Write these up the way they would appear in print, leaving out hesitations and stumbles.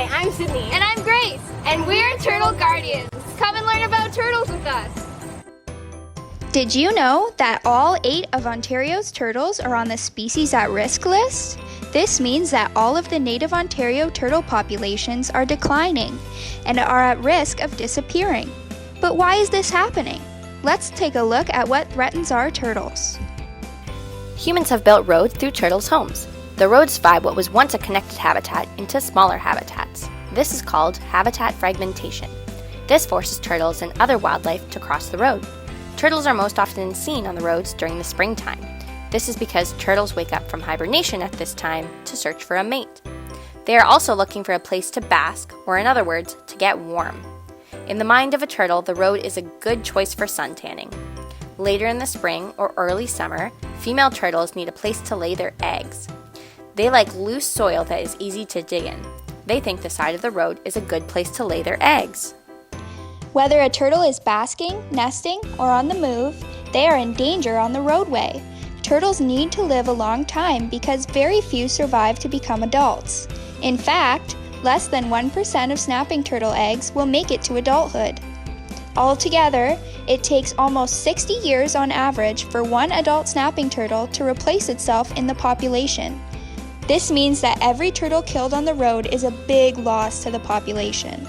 Hi, I'm Sydney. And I'm Grace. And we're Turtle Guardians. Come and learn about turtles with us. Did you know that all 8 of Ontario's turtles are on the Species at Risk list? This means that all of the native Ontario turtle populations are declining and are at risk of disappearing. But why is this happening? Let's take a look at what threatens our turtles. Humans have built roads through turtles' homes. The roads divide what was once a connected habitat into smaller habitats. This is called habitat fragmentation. This forces turtles and other wildlife to cross the road. Turtles are most often seen on the roads during the springtime. This is because turtles wake up from hibernation at this time to search for a mate. They are also looking for a place to bask, or in other words, to get warm. In the mind of a turtle, the road is a good choice for suntanning. Later in the spring or early summer, female turtles need a place to lay their eggs. They like loose soil that is easy to dig in. They think the side of the road is a good place to lay their eggs. Whether a turtle is basking, nesting, or on the move, they are in danger on the roadway. Turtles need to live a long time because very few survive to become adults. In fact, less than 1% of snapping turtle eggs will make it to adulthood. Altogether, it takes almost 60 years on average for one adult snapping turtle to replace itself in the population. This means that every turtle killed on the road is a big loss to the population.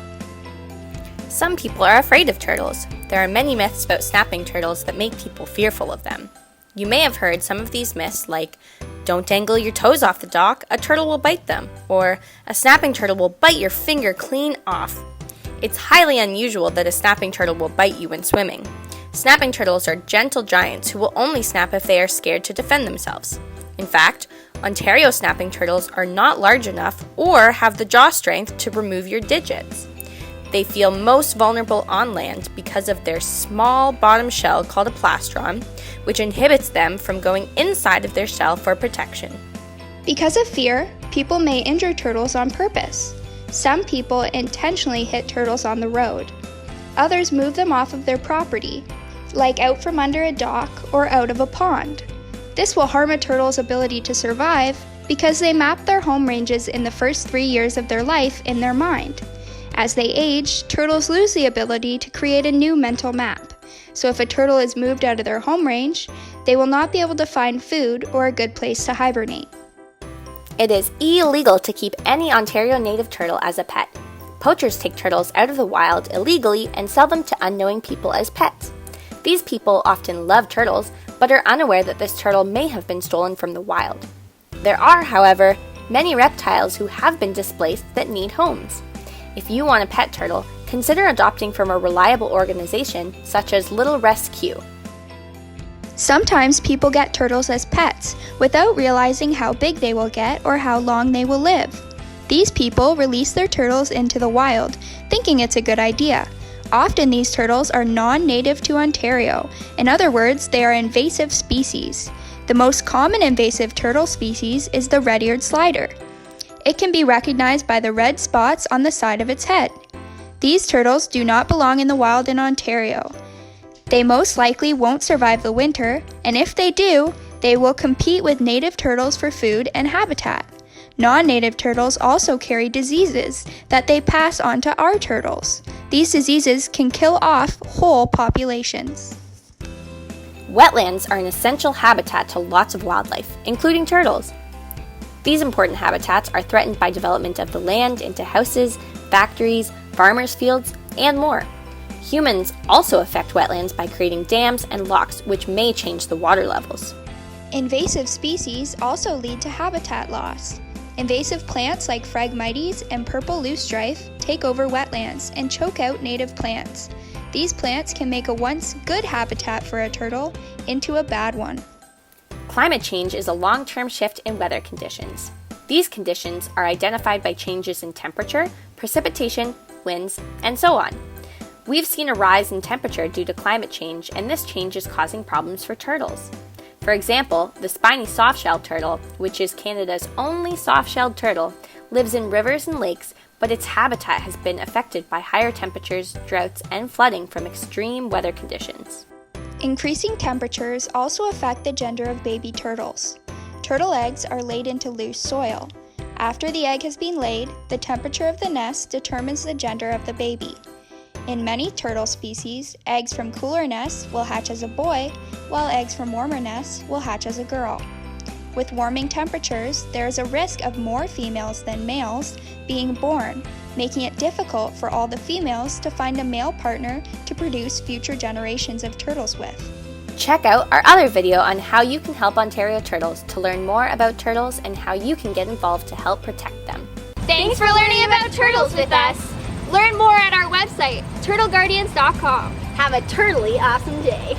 Some people are afraid of turtles. There are many myths about snapping turtles that make people fearful of them. You may have heard some of these myths like, don't dangle your toes off the dock, a turtle will bite them, or a snapping turtle will bite your finger clean off. It's highly unusual that a snapping turtle will bite you when swimming. Snapping turtles are gentle giants who will only snap if they are scared to defend themselves. In fact, Ontario snapping turtles are not large enough or have the jaw strength to remove your digits. They feel most vulnerable on land because of their small bottom shell called a plastron, which inhibits them from going inside of their shell for protection. Because of fear, people may injure turtles on purpose. Some people intentionally hit turtles on the road. Others move them off of their property, like out from under a dock or out of a pond. This will harm a turtle's ability to survive because they map their home ranges in the first 3 years of their life in their mind. As they age, turtles lose the ability to create a new mental map. So if a turtle is moved out of their home range, they will not be able to find food or a good place to hibernate. It is illegal to keep any Ontario native turtle as a pet. Poachers take turtles out of the wild illegally and sell them to unknowing people as pets. These people often love turtles, but are unaware that this turtle may have been stolen from the wild. There are, however, many reptiles who have been displaced that need homes. If you want a pet turtle, consider adopting from a reliable organization such as Little Rescue. Sometimes people get turtles as pets without realizing how big they will get or how long they will live. These people release their turtles into the wild, thinking it's a good idea. Often these turtles are non-native to Ontario. In other words, they are invasive species. The most common invasive turtle species is the red-eared slider. It can be recognized by the red spots on the side of its head. These turtles do not belong in the wild in Ontario. They most likely won't survive the winter, and if they do, they will compete with native turtles for food and habitat. Non-native turtles also carry diseases that they pass on to our turtles. These diseases can kill off whole populations. Wetlands are an essential habitat to lots of wildlife, including turtles. These important habitats are threatened by development of the land into houses, factories, farmers' fields, and more. Humans also affect wetlands by creating dams and locks, which may change the water levels. Invasive species also lead to habitat loss. Invasive plants like Phragmites and purple loosestrife take over wetlands and choke out native plants. These plants can make a once good habitat for a turtle into a bad one. Climate change is a long-term shift in weather conditions. These conditions are identified by changes in temperature, precipitation, winds, and so on. We've seen a rise in temperature due to climate change, and this change is causing problems for turtles. For example, the spiny soft-shelled turtle, which is Canada's only soft-shelled turtle, lives in rivers and lakes, but its habitat has been affected by higher temperatures, droughts, and flooding from extreme weather conditions. Increasing temperatures also affect the gender of baby turtles. Turtle eggs are laid into loose soil. After the egg has been laid, the temperature of the nest determines the gender of the baby. In many turtle species, eggs from cooler nests will hatch as a boy, while eggs from warmer nests will hatch as a girl. With warming temperatures, there is a risk of more females than males being born, making it difficult for all the females to find a male partner to produce future generations of turtles with. Check out our other video on how you can help Ontario turtles to learn more about turtles and how you can get involved to help protect them. Thanks for learning about turtles with us. Learn more at our website, turtleguardians.com. Have a turtly awesome day.